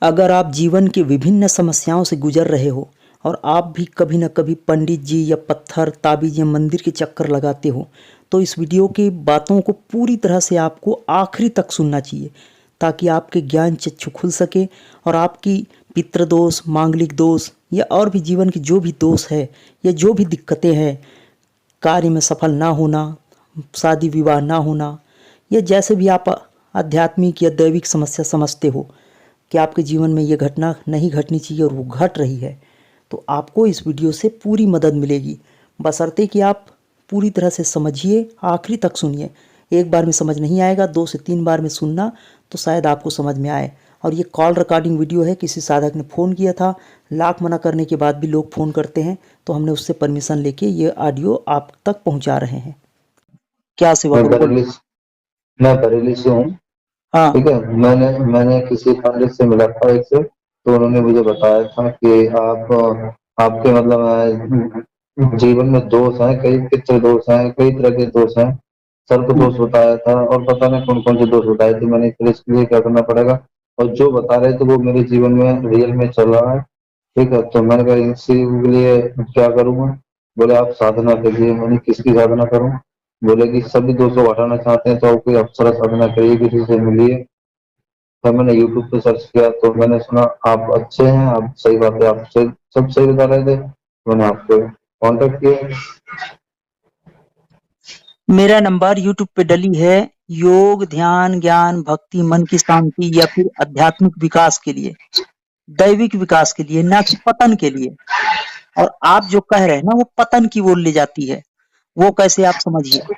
अगर आप जीवन की विभिन्न समस्याओं से गुजर रहे हो और आप भी कभी न कभी पंडित जी या पत्थर ताबीज या मंदिर के चक्कर लगाते हो, तो इस वीडियो की बातों को पूरी तरह से आपको आखिरी तक सुनना चाहिए ताकि आपके ज्ञान चक्षु खुल सके और आपकी पितृदोष, मांगलिक दोष या और भी जीवन के जो भी दोष है या जो भी दिक्कतें हैं, कार्य में सफल ना होना, शादी विवाह ना होना या जैसे भी आप आध्यात्मिक या दैविक समस्या समझते हो कि आपके जीवन में ये घटना नहीं घटनी चाहिए और वो घट रही है, तो आपको इस वीडियो से पूरी मदद मिलेगी, बशर्ते कि आप पूरी तरह से समझिए, आखिरी तक सुनिए। एक बार में समझ नहीं आएगा, 2 से 3 बार में सुनना तो शायद आपको समझ में आए। और ये कॉल रिकॉर्डिंग वीडियो है, किसी साधक ने फ़ोन किया था, लाख मना करने के बाद भी लोग फ़ोन करते हैं, तो हमने उससे परमिशन लेके ये ऑडियो आप तक पहुंचा रहे हैं। क्या सेवा करूं? मैं बरेली से हूँ। हाँ, ठीक है, मैंने किसी पंडित से मिला था एक से, तो उन्होंने मुझे बताया था कि आपके मतलब जीवन में दोष हैं, कई पितृ दोष हैं, कई तरह के दोष हैं, सर्प दोष बताया था और पता नहीं कौन कौन से दोष बताए थे। मैंने फिर इसके लिए क्या करना पड़ेगा, और जो बता रहे थे वो मेरे जीवन में रियल में चल रहा है। ठीक है, तो मैंने कहा इसी के लिए क्या करूँगा। बोले आप साधना करिए। मैंने किसकी साधना करूँ? बोले कि सभी दोस्तों हटाना चाहते हैं तो कोई अप्सरा साधना करिए, किसी से मिलिए। तो मैंने यूट्यूब पे सर्च किया तो मैंने सुना आप अच्छे हैं, आप सही बात है, आप सब सही बता रहे थे। मैंने आपको कांटेक्ट किया। मेरा नंबर यूट्यूब पे डली है योग, ध्यान, ज्ञान, भक्ति, मन की शांति या फिर आध्यात्मिक विकास के लिए, दैविक विकास के लिए, ना कि पतन के लिए। और आप जो कह रहे हैं ना, वो पतन की ओर ले जाती है। वो कैसे, आप समझिए। तो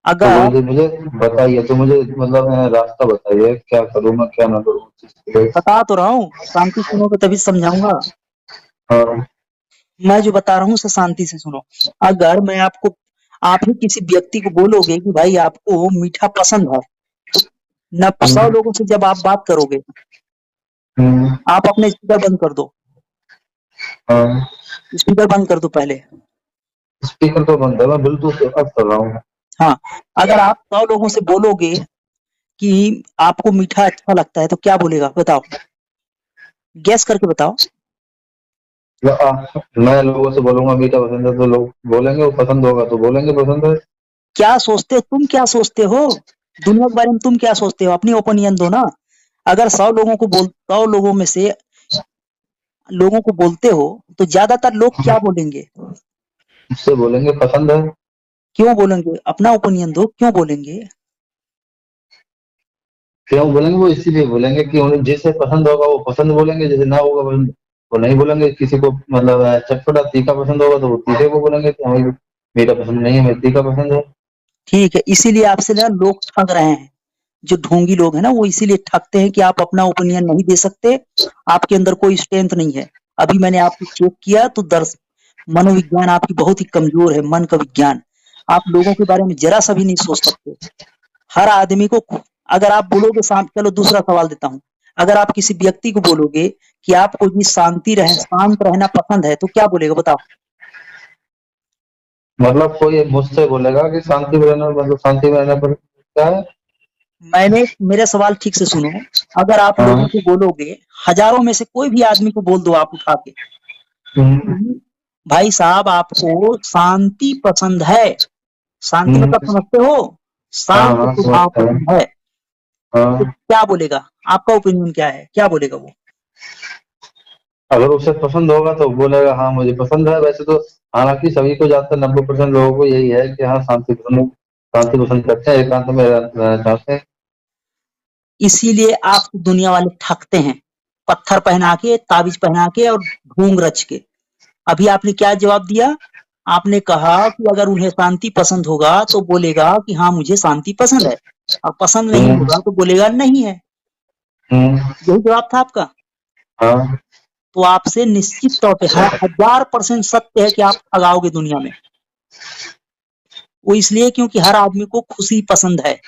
अगर मुझे बताइए, तो मुझे मतलब रास्ता बताइए, क्या करूँ मैं, क्या ना करूँ। बता तो रहा हूँ, शांति सुनोगे तभी समझाऊंगा। हाँ। मैं जो बता रहा हूँ उसे शांति से सुनो। अगर मैं आपको, आप ही किसी व्यक्ति को बोलोगे कि भाई आपको मीठा पसंद है, न 100 हम्म, लोगों से जब आप बात करोगे, हम्म, आप अपने स्पीकर बंद कर दो। हाँ। स्पीकर बंद कर दो पहले। स्पीकर तो बंद है, मैं ब्लूटूथ से बात कर रहा हूँ। हाँ, अगर आप 100 लोगों से बोलोगे कि आपको मीठा अच्छा लगता है, तो क्या बोलेगा बताओ? गैस करके बताओ। मैं लोगों से बोलूंगा मीठा पसंद है तो लोग बोलेंगे, वो पसंद होगा तो बोलेंगे पसंद है। क्या सोचते हो तुम, क्या सोचते हो दुनिया के बारे में? तुम क्या सोचते हो? अपनी ओपिनियन दो ना। अगर 100 लोगों में से लोगों को बोलते हो, तो ज्यादातर लोग क्या बोलेंगे? उससे बोलेंगे पसंद है। क्यों बोलेंगे? अपना ओपिनियन दो, क्यों बोलेंगे? क्यों बोलेंगे? वो इसीलिए बोलेंगे कि उन्हें जिसे पसंद होगा वो पसंद बोलेंगे, जिसे ना होगा पसंद वो नहीं बोलेंगे। किसी को मतलब चटपटा तीखा पसंद होगा तो वो तीखे को बोलेंगे कि हमें मीठा पसंद नहीं है, हमें तीखा पसंद है। ठीक है, इसीलिए आपसे ना लोग ठग रहे हैं। जो ढोंगी लोग हैं ना, वो इसीलिए ठगते हैं कि आप अपना ओपिनियन नहीं दे सकते, आपके अंदर कोई स्ट्रेंथ नहीं है। अभी मैंने आपको चेक किया तो मनोविज्ञान आपकी बहुत ही कमजोर है, मन का विज्ञान। आप लोगों के बारे में जरा सा भी नहीं सोच सकते। हर आदमी को, अगर आप बोलोगे शांत, चलो दूसरा सवाल देता हूँ। अगर आप किसी व्यक्ति को बोलोगे कि आपको भी शांत रहना पसंद है, तो क्या बोलेगा बताओ? मतलब कोई मुझसे बोलेगा कि शांति में रहना, मतलब शांति में रहना पर क्या है। मेरा सवाल ठीक से सुनो। अगर आप लोगों हाँ। को बोलोगे, हजारों में से कोई भी आदमी को बोल दो आप उठा के, हम्म, कि भाई साहब आपको शांति पसंद है, शांति हम्म, मतलब समझते हो, हाँ शांत हाँ स्वभाव समझते हैं। पसंद है, तो हाँ। क्या बोलेगा? आपका ओपिनियन क्या है, क्या बोलेगा वो? अगर उसे पसंद होगा तो बोलेगा हाँ मुझे पसंद है। वैसे तो हालांकि सभी को, ज्यादातर 90% लोगों को यही है कि हाँ शांति पसंद करते हैं, एकांत में रहना चाहते हैं। इसीलिए आप दुनिया वाले ठगते हैं, पत्थर पहना के, ताबीज पहना के और ढोंग रच के। अभी आपने क्या जवाब दिया? आपने कहा कि अगर उन्हें शांति पसंद होगा तो बोलेगा कि हाँ मुझे शांति पसंद है, और पसंद नहीं हम्म, होगा तो बोलेगा नहीं है। हम्म, यही जवाब था आपका। हाँ। तो आपसे निश्चित तौर पे 1000% सत्य है कि आप ठगाओगे दुनिया में। वो इसलिए क्योंकि हर आदमी को खुशी पसंद है।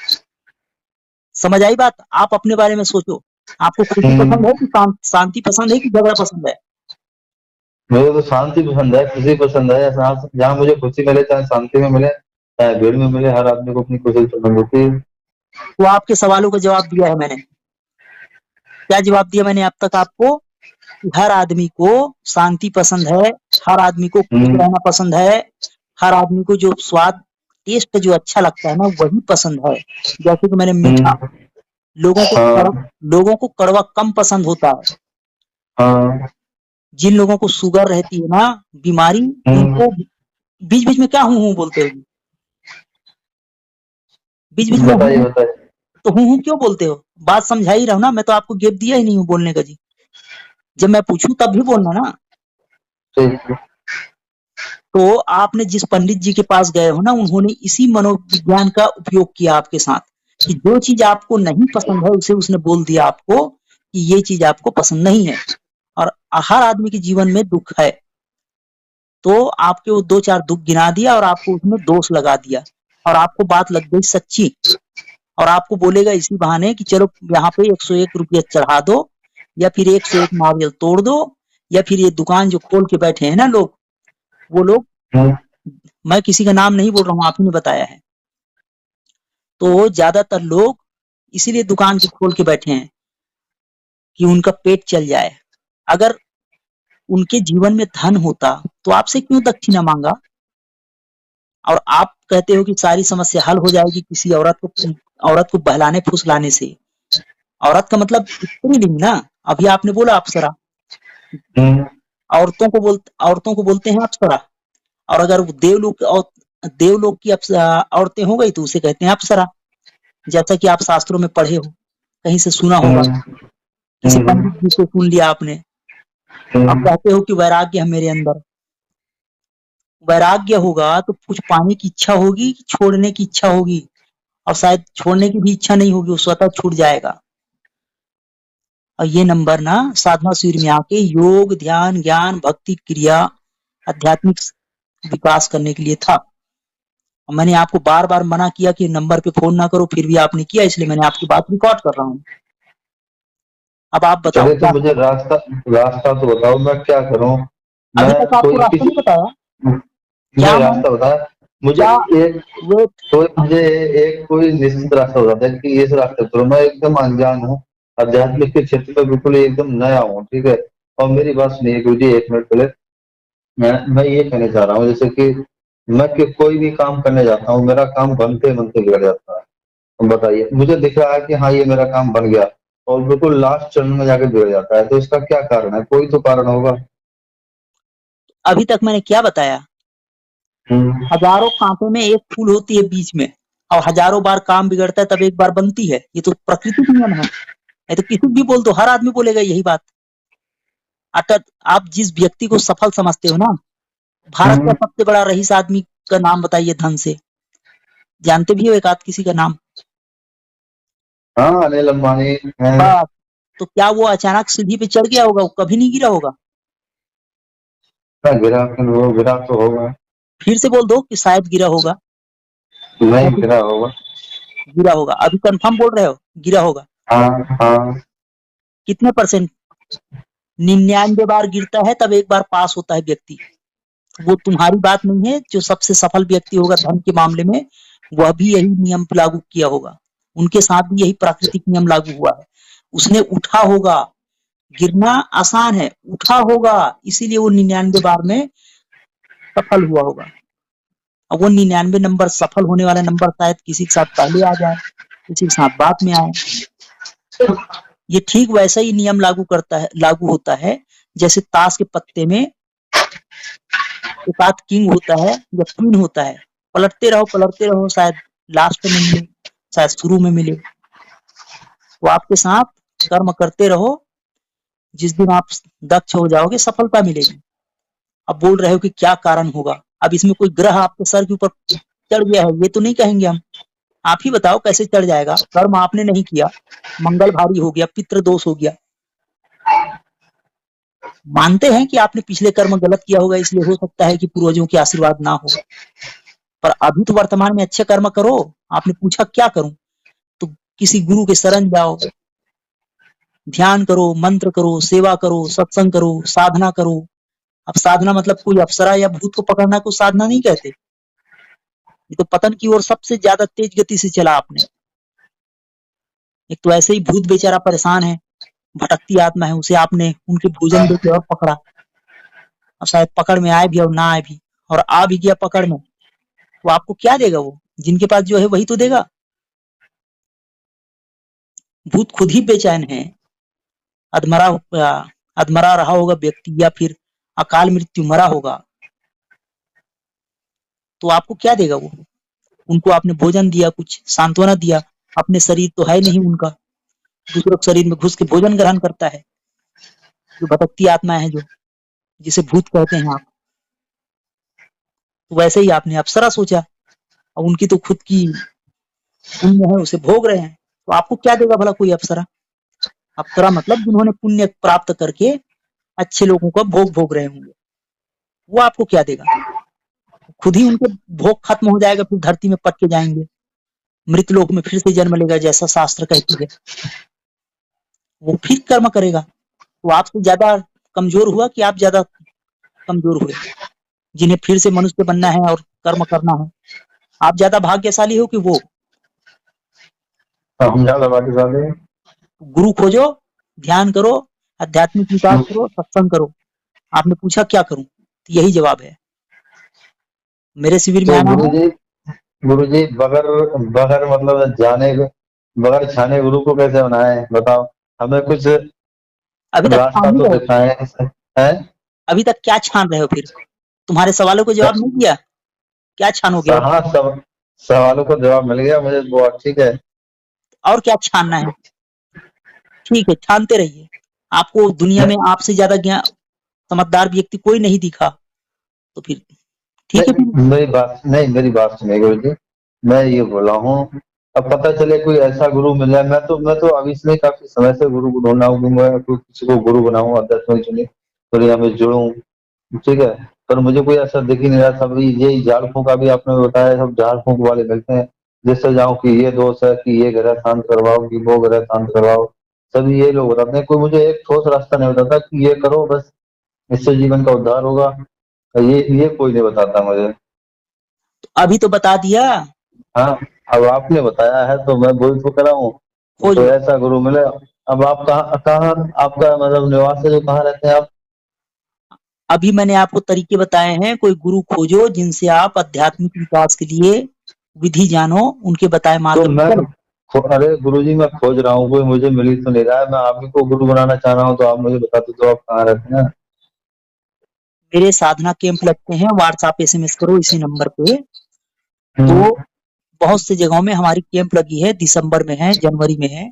समझ आई बात? आप अपने बारे में सोचो, आपको खुशी हम्म, पसंद है कि शांति पसंद है कि झगड़ा पसंद है? मुझे तो शांति पसंद है, खुशी पसंद है। जहाँ जहाँ मुझे खुशी मिले, चाहे शांति में मिले, चाहे भीड़ में मिले, हर आदमी को अपनी खुशी पसंद होती है। तो आपके सवालों का जवाब दिया है मैंने। क्या जवाब दिया मैंने अब तक आपको? कि हर आदमी को शांति पसंद है, हर आदमी को खुश रहना पसंद है, हर आदमी को जो स्वाद टेस्ट जो अच्छा लगता है ना वही पसंद है। जैसे कि मैंने मीठा, हाँ लोगों को कड़वा कम पसंद होता है। हाँ जिन लोगों को शुगर रहती है ना बीमारी, उनको बीच बीच में क्या हूँ बोलते हो? बीच बीच में बताइए बताइए। तो हूँ क्यों बोलते हो? बात समझा ही रहा हूँ ना, मैं तो आपको गैप दिया ही नहीं हूँ बोलने का जी। जब मैं पूछूं तब भी बोलना ना। ठीक है। तो आपने जिस पंडित जी के पास गए हो ना, उन्होंने इसी मनोविज्ञान का उपयोग किया आपके साथ, कि जो चीज आपको नहीं पसंद है उसे उसने बोल दिया आपको कि ये चीज आपको पसंद नहीं है। और हर आदमी के जीवन में दुख है, तो आपके वो दो चार दुख गिना दिया और आपको उसमें दोष लगा दिया, और आपको बात लग गई सच्ची। और आपको बोलेगा इसी बहाने कि चलो यहाँ पे 101 रुपया चढ़ा दो, या फिर 101 नारियल तोड़ दो, या फिर ये दुकान जो खोल के बैठे हैं ना लोग, वो लोग, मैं किसी का नाम नहीं बोल रहा हूँ, आप ही ने बताया है, तो ज्यादातर लोग इसीलिए दुकान के खोल के बैठे हैं कि उनका पेट चल जाए। अगर उनके जीवन में धन होता तो आपसे क्यों दक्षिणा मांगा? और आप कहते हो कि सारी समस्या हल हो जाएगी किसी औरत को बहलाने फुसलाने से। औरत का मतलब स्त्रीलिंग ना, अभी आपने बोला अप्सरा। औरतों को बोलते हैं अप्सरा। और अगर देवलोक की औरतें हो गई तो उसे कहते हैं अप्सरा। जैसा कि आप शास्त्रों में पढ़े हो, कहीं से सुना होगा, किसी पंडित जी से सुन लिया आपने। अब कहते हो कि वैराग्य है मेरे अंदर। वैराग्य होगा तो कुछ पाने की इच्छा होगी कि छोड़ने की इच्छा होगी? और शायद छोड़ने की भी इच्छा नहीं होगी, वो स्वतः छूट जाएगा। और ये नंबर ना साधना शिविर में आके योग, ध्यान, ज्ञान, भक्ति, क्रिया, आध्यात्मिक विकास करने के लिए था। मैंने आपको बार बार मना किया कि नंबर पे फोन ना करो, फिर भी आपने किया, इसलिए मैंने आपकी बात रिकॉर्ड कर रहा हूँ। अब आप बताओ चलिए तो क्या मुझे करूं? रास्ता रास्ता तो बताओ, मैं क्या करूं? अभी मैं तक आपको कोई रास्ता किसी नहीं बताया? क्या नहीं, मैं रास्ता बताया मुझे। क्या एक वेट कोई मुझे एक कोई निश्चित रास्ता बताता है कि इस रास्ते पर मैं एकदम अनजान हूँ, आध्यात्मिक के क्षेत्र में बिल्कुल ही एकदम नया हूँ, ठीक है। और मेरी बात सुनिए गुरु जी, एक मिनट पहले मैं ये कहना चाह रहा हूँ, जैसे कि मैं कोई भी काम करने जाता हूँ, मेरा काम बनते बनते बिगड़ जाता है। बताइए, मुझे दिख रहा है कि हाँ ये मेरा काम बन गया, और बिल्कुल लास्ट चरण में जाके बिगड़ जाता है, तो इसका क्या कारण है? कोई तो कारण होगा। अभी तक मैंने क्या बताया? हम्म। हजारों कांटों में एक फूल होती है बीच में, और हजारों बार काम बिगड़ता है तब एक बार बनती है। ये तो प्रकृति नियम है। नहीं तो किसी भी बोल दो, हर आदमी बोलेगा यही बात। अगर आप जिस व्यक्ति को सफल समझते हो ना, भारत का हम्म। सबसे बड़ा रईस आदमी का नाम बताइए धन से। जानते भी हो एक आध किसी का नाम? हाँ, अनिल अंबानी है। बस। तो क्या वो अचानक सीढ़ी पे चढ़ गया होगा? वो कभी नहीं गिरा होगा। गिरा, वो गिरा तो होगा। फिर से बोल दो कि शायद गिरा होगा, या नहीं फिर गिरा होगा। गिरा होगा। अभी कंफर्म बोल रहे हो गिरा होगा? हाँ हाँ। कितने परसेंट? 99 बार गिरता है तब एक बार पास होता है व्यक्ति। वो तुम्हारी बात नहीं है। जो सबसे सफल व्यक्ति होगा धन के मामले में, वह भी यही नियम लागू किया होगा। उनके साथ भी यही प्राकृतिक नियम लागू हुआ है। उसने उठा होगा। गिरना आसान है, उठा होगा, इसीलिए वो 99 बार में सफल हुआ होगा। अब वो 99 नंबर सफल होने वाला नंबर शायद किसी के साथ पहले आ जाए, किसी के साथ बाद में आए। ये ठीक वैसा ही नियम लागू होता है जैसे ताश के पत्ते में एक आध किंग होता है या क्वीन होता है। पलटते रहो, शायद लास्ट में मिले, शायद शुरू में मिले। वो आपके साथ कर्म करते रहो, जिस दिन आप दक्ष हो जाओगे सफलता मिलेगी। अब बोल रहे हो कि क्या कारण होगा? अब इसमें कोई ग्रह आपके सर के ऊपर चढ़ गया है ये तो नहीं कहेंगे हम। आप ही बताओ कैसे चढ़ जाएगा? कर्म आपने नहीं किया, मंगल भारी हो गया, पितृ दोष हो गया। मानते हैं कि आपने पिछले कर्म गलत किया होगा, इसलिए हो सकता है कि पूर्वजों के आशीर्वाद ना हो, पर अभी तो वर्तमान में अच्छे कर्म करो। आपने पूछा क्या करूं, तो किसी गुरु के शरण जाओ, ध्यान करो, मंत्र करो, सेवा करो, सत्संग करो, साधना करो। अब साधना मतलब कोई अप्सरा या भूत को पकड़ना को साधना नहीं कहते। ये तो पतन की ओर सबसे ज्यादा तेज गति से चला आपने। एक तो ऐसे ही भूत बेचारा परेशान है, भटकती आत्मा है, उसे आपने उनके भोजन देके और पकड़ा, और शायद पकड़ में आए भी और ना आए भी, और आ भी गया पकड़ में, तो आपको क्या देगा वो? जिनके पास जो है वही तो देगा। भूत खुद ही बेचैन है। अधमरा अधमरा रहा होगा व्यक्ति, या फिर अकाल मृत्यु मरा होगा, तो आपको क्या देगा वो? उनको आपने भोजन दिया, कुछ सांत्वना दिया, अपने शरीर तो है नहीं उनका, दूसरों के शरीर में घुस के भोजन ग्रहण करता है, जो भटकती आत्मा है, जो जिसे भूत कहते हैं आप। तो वैसे ही आपने अप्सरा सोचा, और उनकी तो खुद की पुण्य है, उसे भोग रहे हैं, तो आपको क्या देगा भला कोई अप्सरा? अप्सरा मतलब जिन्होंने पुण्य प्राप्त करके अच्छे लोगों का भोग भोग रहे होंगे, वो आपको क्या देगा? खुद ही उनके भोग खत्म हो जाएगा, फिर धरती में पट के जाएंगे, मृत लोक में फिर से जन्म लेगा, जैसा शास्त्र कहती है। वो फिर कर्म करेगा। तो आपसे ज्यादा कमजोर हुआ कि आप ज्यादा कमजोर हुए, जिन्हें फिर से मनुष्य बनना है और कर्म करना है? आप ज्यादा भाग्यशाली हो कि वो? हम ज्यादा भाग्यशाली हैं। गुरु खोजो, ध्यान करो, आध्यात्मिक विकास करो, सत्संग करो। आपने पूछा क्या करूं, तो यही जवाब है। मेरे शिविर में तो आना है। गुरु जी बगैर बगैर मतलब बगैर छाने गुरु को कैसे बनाए बताओ? हमें कुछ अभी तक रास्ता छान ही तो रहे हो। दिखाए है। अभी तक क्या छान रहे हो फिर? तुम्हारे सवालों को जवाब नहीं दिया, क्या छानोगे और? हाँ, सब सवालों को जवाब मिल गया मुझे, बहुत ठीक है। और क्या छानना है? ठीक है, छानते रहिए। आपको दुनिया में आपसे ज्यादा ज्ञान समझदार व्यक्ति कोई नहीं दिखा, तो फिर ठीक है फिर। मेरी बात सुनिए गुरु जी। मैं ये बोला हूँ, अब पता चले कोई ऐसा गुरु मिल जाए। मैं तो अभी से काफी समय से गुरु को ढूंढना हूँ कि मैं कोई किसी को गुरु बनाऊं, अध्यात्म दुनिया में जुड़ूं। ठीक है, पर मुझे कोई ऐसा दिख ही नहीं रहा। सब ये झाड़ फूक अभी आपने बताया, सब झाड़ फूक वाले मिलते हैं, जिससे जाऊं कि ये दोष है, कि ये ग्रह शांत करवाओ, कि वो ग्रह शांत करवाओ। सभी ये लोग बताते हैं, कोई मुझे एक ठोस रास्ता नहीं बताता कि ये करो बस, इससे जीवन का उद्धार होगा। ये कोई नहीं बताता मुझे। अभी तो बता दिया। हाँ, अब आपने बताया है तो मैं वही तो करा हूँ। खोज तो लो। ऐसा गुरु मिले। अब आप कहाँ कहाँ आपका मतलब निवास है, जो कहाँ रहते हैं आप? अभी मैंने आपको तरीके बताए हैं, कोई गुरु खोजो जिनसे आप आध्यात्मिक विकास के लिए विधि जानो, उनके बताए तो मार्ग पर चलो। अरे गुरु जी, मैं खोज रहा हूँ, कोई मुझे मिल ही तो नहीं रहा है। मैं आप ही को गुरु बनाना चाह रहा हूँ, तो आप मुझे बता दो तो आप कहाँ रहते हैं। मेरे साधना कैंप लगते हैं, व्हाट्सएप एसएमएस करो इसी नंबर पे। हम्म, तो बहुत सी जगहों में हमारी कैंप लगी है, दिसंबर में है, जनवरी में है,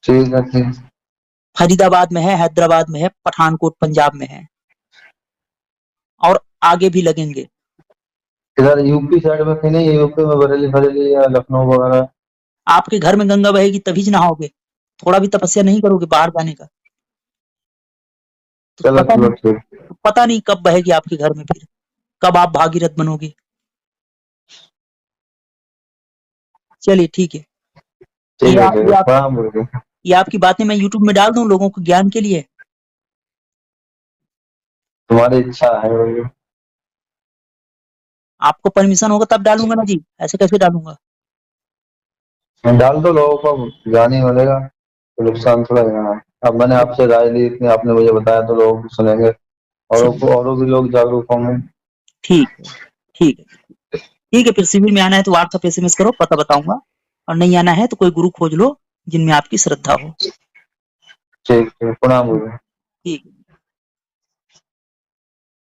ठीक है, ठीक। फरीदाबाद में है, हैदराबाद में है, पठानकोट पंजाब में है, और आगे भी लगेंगे। इधर यूपी साइड में कहीं नहीं है? यूपी में बरेली फरेली या लखनऊ वगैरह? आपके घर में गंगा बहेगी तभी नहाओगे, थोड़ा भी तपस्या नहीं करोगे बाहर जाने का, तो चलो चलो, ठीक। पता नहीं कब बहेगी आपके घर में, फिर कब आप भागीरथ बनोगे। चलिए ठीक है। ये ठीक है, आप ठीक ये है, आप प्रणाम गुरु जी। ये आपकी बातें मैं यूट्यूब में डाल दूं लोगों को ज्ञान के लिए? तुम्हारी इच्छा है गुरु जी। आपको परमिशन होगा तब डालूंगा ना जी, ऐसे कैसे डालूंगा? डाल दो, लोगों को ज्ञान ही मिलेगा, तो नुकसान थोड़ा है। अब मैंने आपसे राय ली इतनी, आपने मुझे बताया, तो लोग सुनेंगे, चलिए, औरों भी लोग जागरूक होंगे। ठीक है, ठीक है। ठीक है, फिर शिविर में आना है तो व्हाट्सएप एसएमएस करो, पता बताऊंगा, और नहीं आना है तो कोई गुरु खोज लो जिनमें आपकी श्रद्धा हो। ठीक है, प्रणाम गुरु जी। ठीक है।